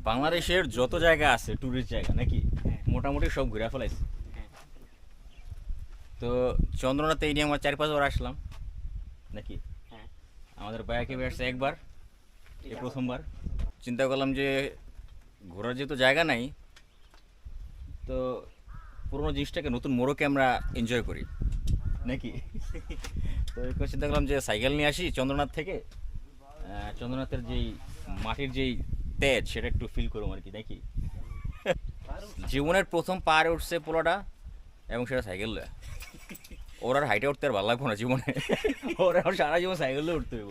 বাংলাদেশের যত জায়গা আছে ট্যুরিস্ট জায়গা নাকি মোটামুটি সব ঘুরে ফেলাইছি। তো চন্দ্রনাথে এই নিয়ে আমরা 4-5 বার আসলাম নাকি। আমাদের বাইকে বেড়েছে একবার, এই প্রথমবার। চিন্তা করলাম যে ঘোরার যেহেতু জায়গা নাই, তো পুরোনো জিনিসটাকে নতুন মোড়কে আমরা এনজয় করি নাকি। তো এরকম চিন্তা করলাম যে সাইকেল নিয়ে আসি চন্দ্রনাথ থেকে, চন্দ্রনাথের যেই মাটির যেই তেজ সেটা একটু ফিল করুম আর কি নাকি। জীবনের প্রথম পাহাড়ে উঠছে পোলাটা, এবং সেটা সাইকেল লয়। ওর আর হাইটে উঠতে আর ভালো লাগবো না জীবনে, ওর আর সারা জীবন সাইকেল লয়ে উঠতে হইব।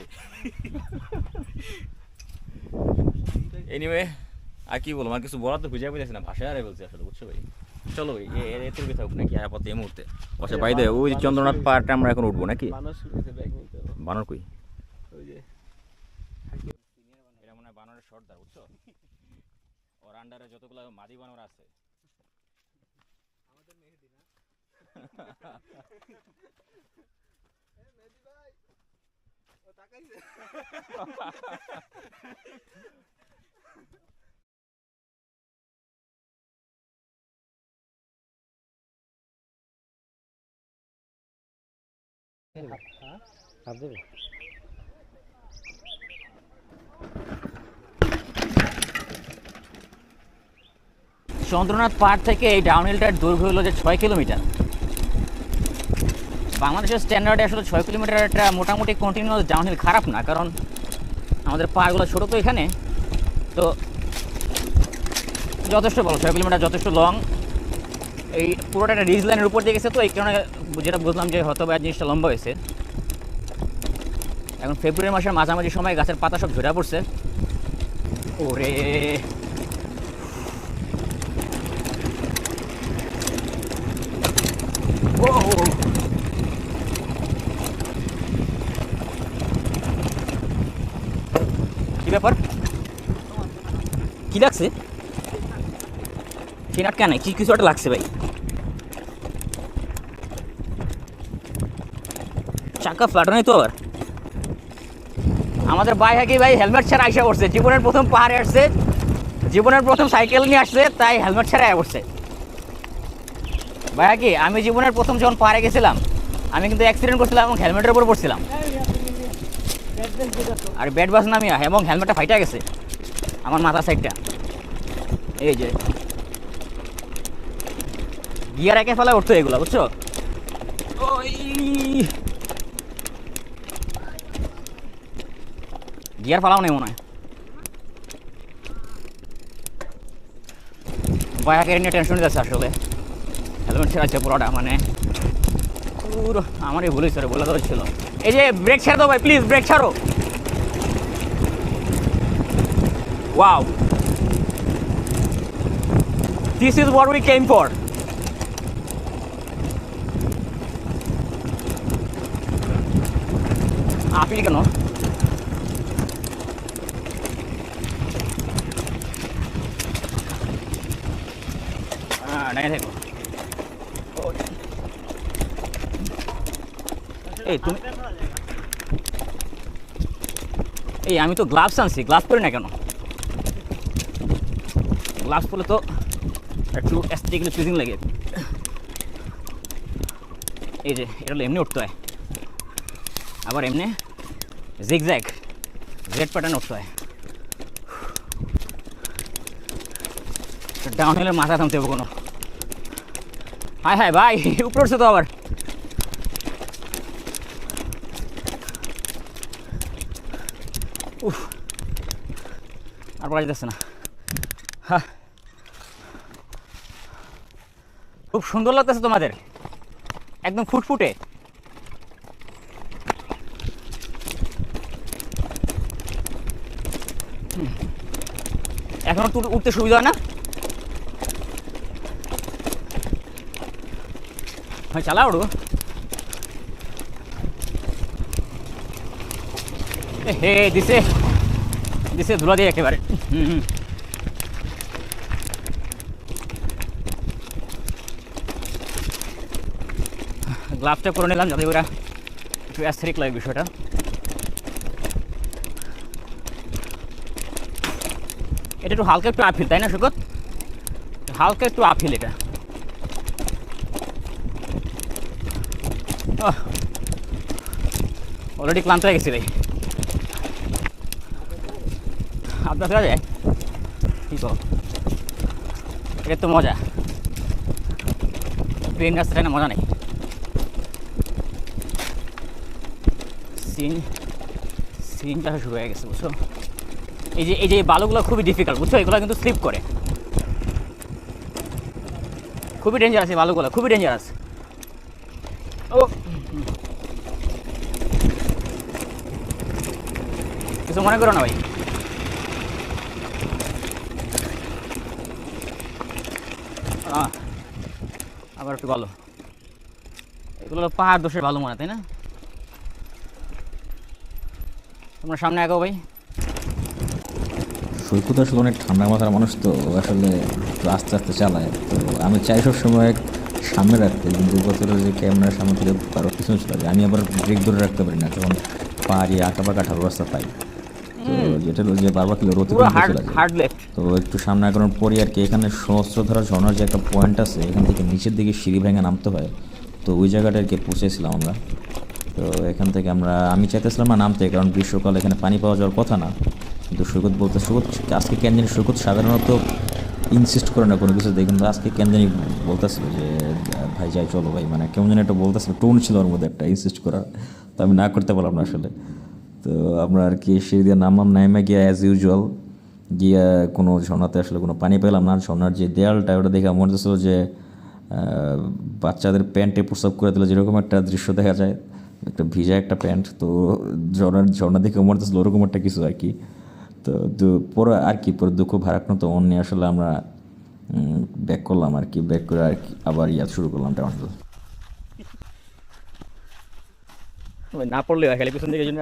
এনিওয়ে আর কি বলবো, আর কিছু বলার তো খুঁজে পেয়েছি না, ভাষায় আরে বলছি আসলে, বুঝছো ভাই। চলো ভাই এত কি থাকুক নাকি আপাতত এই মুহূর্তে। আচ্ছা ভাই দে, ওই চন্দ্রনাথ পাহাড়টা আমরা এখন উঠবো নাকি। বানর কই? এটা মনে হয় বানরের সর্দার, বুঝছো। ওর আন্ডারে যতগুলো মাদি বানর আছে। চন্দ্রনাথ পাহাড় থেকে এই ডাউনহিলটার দৈর্ঘ্য হলো যে 6 কিলোমিটার। বাংলাদেশের স্ট্যান্ডার্ডে আসলে 6 কিলোমিটার একটা মোটামুটি কন্টিনিউয়াস ডাউনহিল খারাপ না, কারণ আমাদের পাহাড়গুলো ছোটো তো এখানে, তো যথেষ্ট ভালো। 6 কিলোমিটার যথেষ্ট লং। এই পুরোটা একটা রিজ লাইনের উপর দিয়ে গেছে, তো এই কারণে যেটা বুঝলাম যে হয়তো বা জিনিসটা লম্বা হয়েছে। এখন ফেব্রুয়ারি মাসের মাঝামাঝি সময় গাছের পাতা সব ঝরে পড়ছে। ওরে কি ব্যাপার, কি লাগছে? সে আটকা নাই, কি কিছু একটা লাগছে ভাই। চাকা ফ্লাটো নেই তো আবার। আমাদের ভাই হাকি ভাই হেলমেট ছাড়া আইসা পড়ছে, জীবনের প্রথম পাহাড়ে আসছে, জীবনের প্রথম সাইকেল নিয়ে আসছে, তাই হেলমেট ছাড়া আয়া পড়ছে। ভাই হাকি, আমি জীবনের প্রথম যখন পাহাড়ে গেছিলাম, আমি কিন্তু অ্যাক্সিডেন্ট করছিলাম এবং হেলমেটের উপর পড়ছিলাম। আর ব্যাট বাস নামিয়া, এবং হেলমেটটা ফাইটা গেছে আমার মাথার সাইডটা। এই যে গিয়ার একে ফেলা উঠতো এগুলো, বুঝছো। গিয়ার ফালাও নেই মনে হয়। বাইকের নিয়ে টেনশন যাচ্ছে আসলে, হেলমেট ছেড়া আছে পুরোটা, মানে পুরো আমারই ভুল হয়েছে, বলে দেওয়া ছিল। এই যে ব্রেক ছেড়ে দাও ভাই, প্লিজ ব্রেক ছাড়ো। Wow, this is what we came for. আপনি কেন এই তুমি, এই আমি তো গ্লাভস আনছি, গ্লাভস পরি না কেন? গ্লাভস পরলে তো একটু অ্যাস্থেটিক্যালি প্লিজিং লাগে। এই যে এটা হলো এমনি উঠতে হয়, আবার এমনি জিগজ্যাগ জেড প্যাটার্ন উঠতে হয়। ডাউন হিলের মাথা থামতে হবে কোনো। হায় হায় ভাই, উপরে উঠছে তো আবার। উফ, আর পড়া যেতেছে না। হ্যাঁ, খুব সুন্দর লাগতেছে তোমাদের, একদম ফুটফুটে। এখন উঠতে সুবিধা হয় না ভাই, চালা উঠো। হে দিছে দিছে ধুলা দিয়ে একেবারে। গ্লাভসটা করে নিলাম যাতে ওরা একটু অ্যাস্থেটিক লাগে বিষয়টা। এটা একটু হালকা একটু আপহিল, তাই না সৈকত? হালকা একটু আপহিল এটা। অলরেডি ক্লান্ত হয়ে গেছি ভাই। আপনার ফেরা যায় কি কর, এটা তো মজা। ট্রেন রাস্তাটা না মজা নেই। সিনটা শুরু হয়ে গেছে বুঝছো। এই যে বালুগুলো খুবই ডিফিকাল্ট বুঝছো, এগুলো কিন্তু স্লিপ করে, খুবই ডেঞ্জারাস এই বালুগুলো, খুবই ডেঞ্জারাস। ও কিছু মনে করো না ভাই। আবার একটু ভালো, এগুলো পাহাড় দোষের ভালো মনে, তাই না? তোমরা সামনে আগাও ভাই। সৈকত আসলে অনেক ঠান্ডা মাথার মানুষ, তো আসলে একটু আস্তে আস্তে চালায়। তো আমি চাই সবসময় সামনে রাখতে, কিন্তু বছরের যে ক্যামেরার সামনে থেকে কারো পিছনে চলে যায়, আমি আবার ব্রেক ধরে রাখতে পারি না যখন পাহাড়ি আঁকা পাকা ঠাড়ো রাস্তা পাই। তো যেটা হলো যে বারবার কিলো রোতে চলে যায়। তো একটু সামনে আগানোর পরই আর কি এখানে সহস্রধারা ঝর্ণার যে একটা পয়েন্ট আছে, এখান থেকে নিচের দিকে সিঁড়ি ভেঙে নামতে হয়। তো ওই জায়গাটা আর কি পৌঁছেছিলাম আমরা। তো এখান থেকে আমি চাইতেছিলাম না নামতে, কারণ গ্রীষ্মকাল এখানে পানি পাওয়া যাওয়ার কথা না। কিন্তু সৈকত আজকে কেন জানি সৈকত সাধারণত ইনসিস্ট করে না কোনো কিছুতে, কিন্তু আজকে কেন জানি বলতেছিল যে ভাই যাই চলো ভাই, মানে কেমন জানি একটা বলতেছিল, টোন ছিল ওর মধ্যে একটা ইনসিস্ট করার। তো আমি না করতে পারলাম না আসলে। তো আমরা আর কি সিঁড়ি দিয়ে নামলাম, নামে গিয়া অ্যাজ ইউজুয়াল গিয়া কোনো ঝর্ণাতে আসলে কোনো পানি পেলাম না। ঝর্ণার যে দেয়ালটা ওটা দেখে মনে হচ্ছিল যে বাচ্চাদের প্যান্টে প্রস্রাব করে দিলে যেরকম একটা দৃশ্য দেখা যায়, একটা ভিজা একটা প্যান্ট। তো ঝর্ণা দেখে মনে হচ্ছিল ওরকম একটা কিছু আর কি। তো পরে আর কি পরে দুঃখ ভারাক্রান্ত মন নিয়ে আসলে আমরা ব্যাক করলাম আর কি। ব্যাক করে আর কি আবার শুরু করলাম টাউনটা। না পড়লে হয় খালি পিছন দিকে জন্য।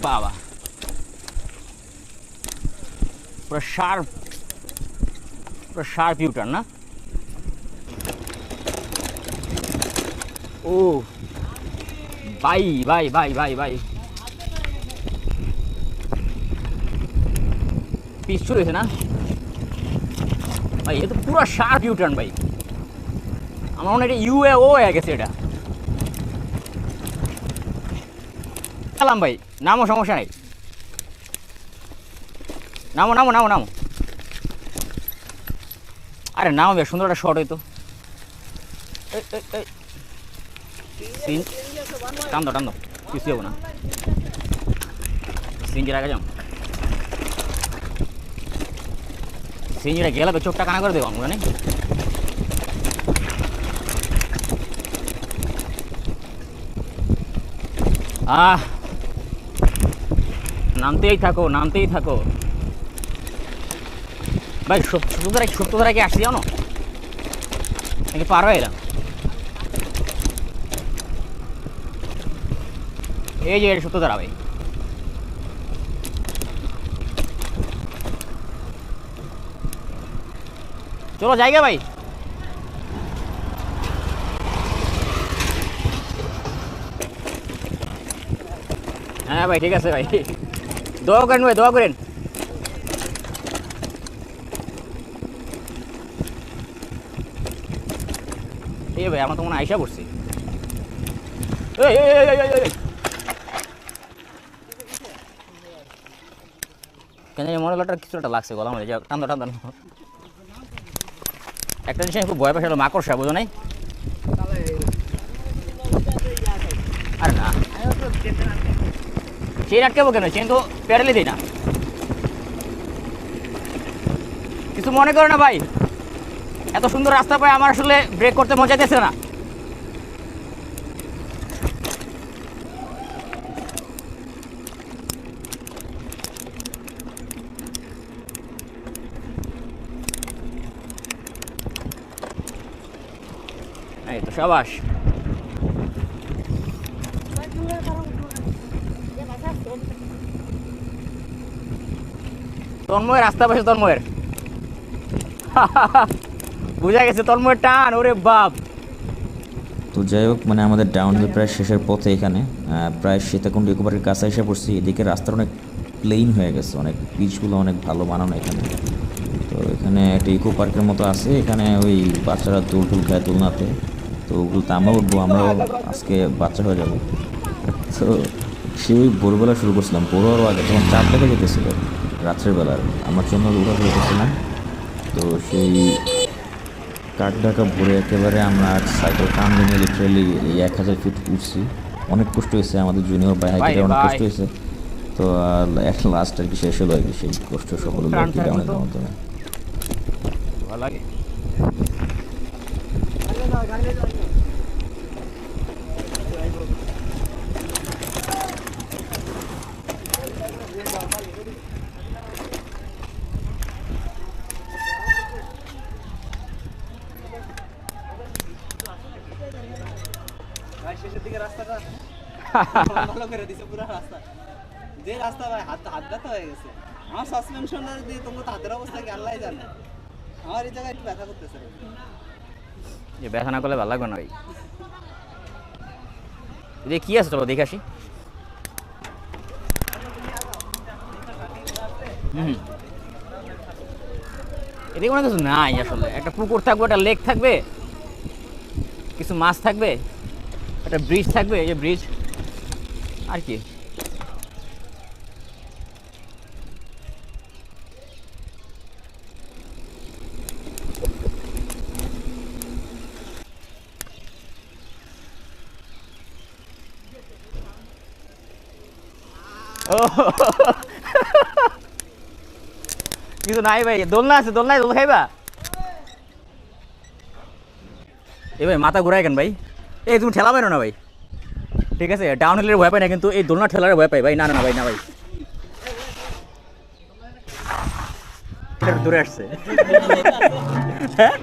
বাবা পুরো শার্প ইউটার্ন না? ও ভাই ভাই ভাই ভাই ভাই, পিচ শুরু হয়েছে না ভাই? এটা তো পুরো শার্প ইউটার্ন ভাই। আমার মনে হয় এটা ও হয়ে গেছে এটা। গেলাম ভাই, নামো, সমস্যা নেই, নামো নামো নামো নামো। আরে নামো বেশ সুন্দর একটা শট হইতো। টান দাও কিছু যাবো না, সিঞ্জির আগে যাও। সিঞ্জিরা গেলে চোখটা কানা করে দেবো আমি জানি। নামতেই থাকো ভাই। সপ্তধারা কি আসছি জানো নাকি পার হয়ে এলাম? এই যে সপ্তধারা ভাই। চলো জায়গা ভাই। হ্যাঁ ভাই ঠিক আছে ভাই, দোয়া করেন ভাই, দোয়া করেন। এই ভাই আমরা তো মনে আইসা পড়ছি। কেন মনে হলো কিছু একটা লাগছে গলা মনে, টান একটা জিনিস খুব ভয় পাশে মাকড়সা, বুঝো নাই? আরে না চেন আটকাবো কেন, চেন তো প্যাডেলে দিই না। কিছু মনে করো না ভাই, এত সুন্দর রাস্তা পায় আমার আসলে ব্রেক করতে মজা দিয়েছে না। এই তো সাবাস। তন্ময়ের রাস্তা পাশে, তন্ময়ের বুঝা গেছে, তন্ময়ের টান। ওরে বাপ, তো যাই হোক মানে আমাদের ডাউনহিল প্রায় শেষের পথে এখানে প্রায় সীতাকুণ্ড ইকো পার্কের কাছে এসে পড়ছি। এদিকে রাস্তাটা অনেক প্লেন হয়ে গেছে, অনেক পিচগুলো অনেক ভালো বানানো এখানে। তো এখানে একটা ইকো পার্কের মতো আছে, এখানে ওই বাচ্চারা দোল টোল খায় দোলনাতে, তো ওগুলোতে আমরাও উঠবো, আমরাও আজকে বাচ্চা হয়ে যাবো। তো সেই ভোরবেলা শুরু করছিলাম, ভোর হওয়ার আগে তখন 4 টাকা যেতেছিল রাত্রের বেলার, আমরা জন্য উঠা শুরু করছিলাম। তো সেই কাঠ ঢাকা ভোরে একেবারে আমরা সাইকেল টান নিয়ে লিটারেলি এই 1000 ফিট উঠছি। অনেক কষ্ট হয়েছে আমাদের জুনিয়র ভাই হাইকে, অনেক কষ্ট হয়েছে। তো লাস্ট আর কি শেষ হলো আর কি, সেই কষ্ট সফল হলো আর কি ডাউনের মাধ্যমে। ভালো লাগে। শেষের দিকে রাস্তাটা ভালো করে দিছে পুরো রাস্তা, যে রাস্তা ভাই হাত ব্যথা হয়ে গেছে আমার। সাসপেনশনটা দিয়ে তোমার হাতের অবস্থা কি আল্লাহ জানে, আমার এই জায়গায় একটু ব্যথা করতেছে। যে ব্যথা না করলে ভালো লাগবে না ভাই। যে কি আছে চলো দেখে আসি। এদিকে কোনো কিছু নাই আসলে, একটা পুকুর থাকবে, একটা লেক থাকবে, কিছু মাছ থাকবে, একটা ব্রিজ থাকবে, এই যে ব্রিজ, আর কি। ও কিছু নাই ভাই, দোলনা আছে, দোলনায় দোল খাইবা? এ ভাই মাথা ঘুরায় কেন ভাই? এই তুমি ঠেলা পাইনো না ভাই, ঠিক আছে? ডাউন হিলের ভয় পাই না, কিন্তু এই দোলনা ঠেলার ভয় পাই ভাই। না না ভাই, না ভাই, দূরে আসছে। হ্যাঁ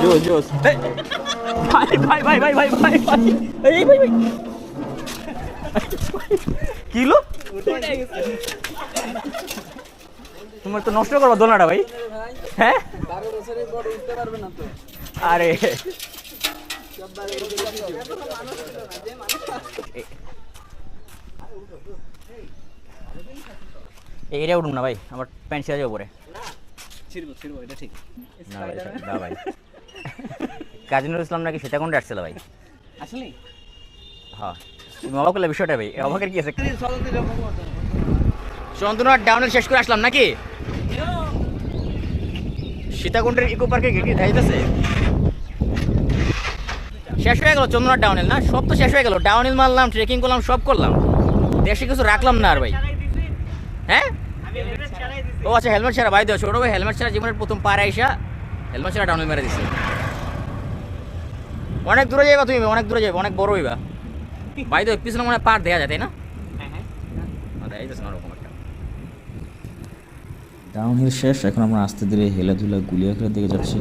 জোস জোস ভাই ভাই ভাই ভাই ভাই ভাই ভাই এই ভাই ভাই কিলো তোমার তো নষ্ট করবো দোলনাটা ভাই। হ্যাঁ 12 বছরের বড় উঠতে পারবে না তো। আরে এটা উঠুন না ভাই, আমার প্যান্ট ছিঁড়ে যাবে পরে। ছিড়বো এটা ঠিক না ভাই, না ভাই। কাজী নজরুল ইসলাম নাকি সীতাকুণ্ডে আসছিল ভাই। আসলে হ্যাঁ, তুমি অবাক করলে বিষয়টা ভাই, অবাকের কি আছে? চন্দ্রনাথ ডাউনের শেষ করে আসলাম নাকি? সীতাকুণ্ডের ইকো পার্কে কি যাইতেছে? শেষ হয়ে গেল চন্দ্রনাথ ডাউনহিল, না সব তো শেষ হয়ে গেল। ডাউনহিল মারলাম, ট্রেকিং করলাম, সব করলাম, দেশে কিছু রাখলাম না আর ভাই। হ্যাঁ ও আচ্ছা, হেলমেট ছাড়া ভাই দেওয়া ছোটো ভাই, হেলমেট ছাড়া জীবনের প্রথম পার আইসা হেলমেট ছাড়া ডাউনহিল মেরে দিচ্ছে। অনেক দূরে যাইবা তুমি, অনেক দূরে যাইবা, অনেক বড় হইবা ভাই। তো পিছনে মনে হয় পার দেওয়া যায়, তাই না? ডাউনহিল শেষ, এখন আমরা আস্তে ধীরে হেলাধুলা গুলিয়াখালের দিকে যাচ্ছি।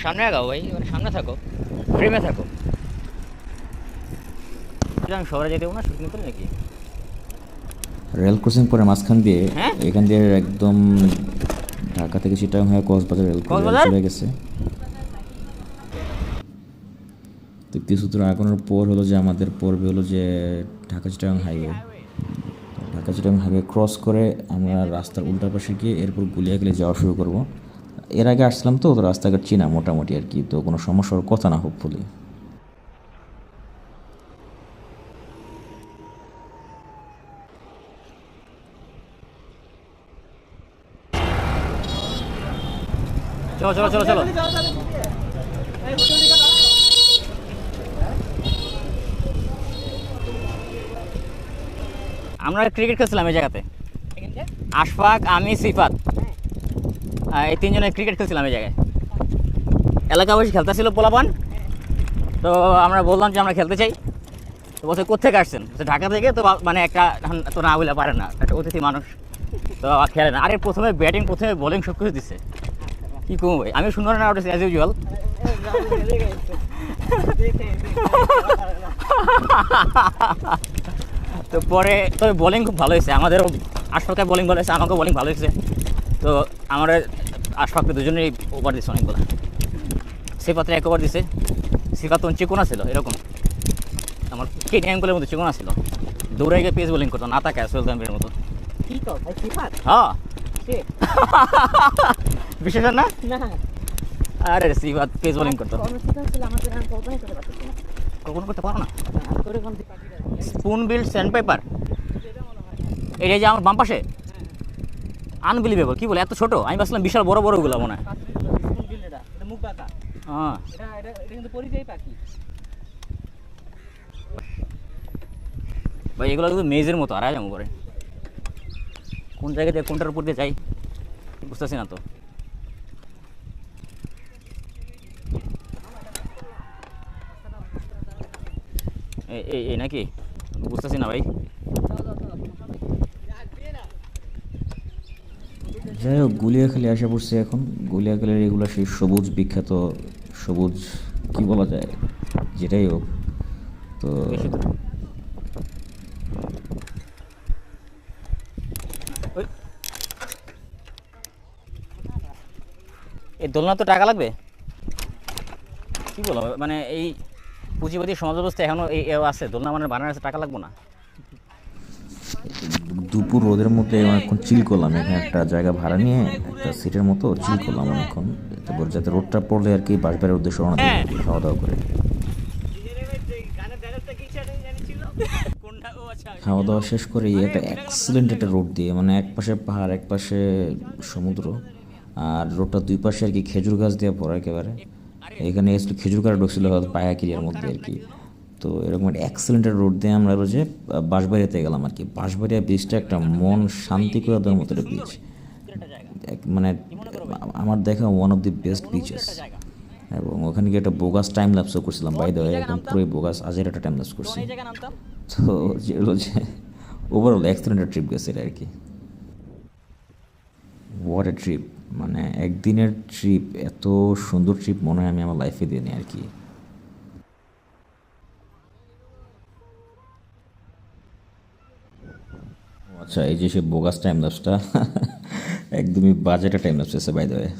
সামনে আগাও ভাই, মানে সামনে থাকো, ফ্রেমে থাকো। আমি শহরে যেতে না শুটিং করে নাকি? রেল ক্রসিং পরে মাঝখান দিয়ে, হ্যাঁ? এখান দিয়ে একদম ঢাকা থেকে চিটাগাং হয়ে কক্সবাজার রেল চলে গেছে। তো কিছু দূর আগানোর পর হলো যে আমাদের পড়বে হলো যে Dhaka Chittagong highway. Dhaka Chittagong highway cross করে আমরা রাস্তার উল্টা পাশে গিয়ে এরপর গুলিয়াখালী যাওয়া শুরু করব। এর আগে আসলাম তো রাস্তাঘাট চিনা মোটামুটি আর কি, তো কোনো সমস্যার কথা না হোপফুলি। চলো চলো চলো চলো। আমরা ক্রিকেট খেলছিলাম এই জায়গাতে, আশফাক, আমি, সিফাত, এই তিনজনে ক্রিকেট খেলছিলাম এই জায়গায়। এলাকাবাসী খেলতেছিল পোলাপান, তো আমরা বললাম যে আমরা খেলতে চাই। তো বলছে কোথেকে আসছেন? ঢাকা থেকে। তো মানে একটা তো না বলে পারে না, একটা অতিথি মানুষ তো খেলে না। আরে প্রথমে ব্যাটিং, প্রথমে বোলিং সব কিছু দিচ্ছে। কী কম ভাই, আমি সুন্দর না উঠেছি অ্যাজ ইউজুয়াল। তো পরে তবে বোলিং খুব ভালো হয়েছে, আমাদেরও আশফাকের বোলিং ভালো হয়েছে, আমাকেও বোলিং ভালো হয়েছে। তো আমরা আশফাককে দুজনেই ওভার দিচ্ছে অনেকগুলো। সিফাতের 1 ওভার দিছে, সিফাত তখন চিকোনা ছিল এরকম, আমার কেটি অ্যাঙ্গুলের মতো চিকোনা ছিল, দৌড়ে গিয়ে পেস বোলিং করতো না তাকায় সোহেল তানভীরের মতো। কি তো ভাই সিফাত হ্যাঁ সে বিশেষ না, না আরে সিফাত পেস বোলিং করতো, কর্মসূচি ছিল আমাদের, আমি কল্পনা করতে পারতেছি না। কখনো করতে পারো না। আর তোরে কোন দিকে পাঠিয়ে দেয়? স্পুন বিল্ড স্যান্ড পেপার, এটা যে আমার বাম পাশে, আনবিলিভেবল। কি বলে এত ছোট, আমি ভাবছিলাম বিশাল বড় বড় ওগুলো মনে হয়। স্পুন বিল এটা মুখ বাঁকা, হ্যাঁ এটা কিন্তু পরিযায়ী পাখি। ভাই এগুলো কিন্তু মেজের মতো আর যেমন করে কোন জায়গা দিয়ে কোনটার উপর দিয়ে যাই বুঝতেছি না তো। এই নাকি বুঝতেছি না ভাই। যাই হোক, গুলিয়াখালী আসা পড়ছে এখন। গুলিয়াখালীর এগুলো সেই সবুজ বিখ্যাত সবুজ, কি বলা যায়, যেটাই হোক। তো এই দোলনা তো টাকা লাগবে, কি বলো মানে এই পুঁজিবাদী সমাজ ব্যবস্থা এখনো আছে, দোলনা মানে বানানোর আছে, টাকা লাগবে না। দুপুর রোদের মধ্যে অনেকক্ষণ চিল করলাম এখানে, একটা জায়গা ভাড়া নিয়ে একটা সিটের মতো চিল করলাম অনেকক্ষণ, তারপর যাতে রোদটা পড়লে আর কি বাসবাড়ির উদ্দেশ্যে রওনা দিই আর কি, খাওয়া দাওয়া করে। খাওয়া দাওয়া শেষ করে একটা এক্সেলেন্ট একটা রোড দিয়ে, মানে এক পাশে পাহাড় এক পাশে সমুদ্র, আর রোডটা দুই পাশে আর কি খেজুর গাছ দিয়ে পড়া একেবারে। এখানে একটু খেজুর গাছ ঢুকছিল হয়তো পায়াকিরিয়ার মধ্যে আর কি। তো এরকম একটা এক্সেলেন্ট রোড দিয়ে আমরা রোজে বাঁশবাড়িয়াতে গেলাম আর কি। বাঁশবাড়িয়া বিচটা একটা মন শান্তি করে দেওয়ার মতো একটা বিচ, মানে আমার দেখা one of the best bitches. এবং ওখানে গিয়ে একটা বোগাস টাইম ল্যাপসও করছিলাম, বাই দ্য ওয়ে একদম পুরোই বোগাস আজের একটা টাইম ল্যাপস করছি। তো যেগুলো যে ওভারঅল এক্সেলেন্ট একটা ট্রিপ গেছে আর কি। হোয়াট এ ট্রিপ, মানে একদিনের ট্রিপ, এত সুন্দর ট্রিপ মনে হয় আমি আমার লাইফে দিইনি আর কি। আচ্ছা, এই যে সে বোগাস টাইম ল্যাপসটা একদমই বাজেটা টাইম ল্যাপস আছে বাই দ্য ওয়ে।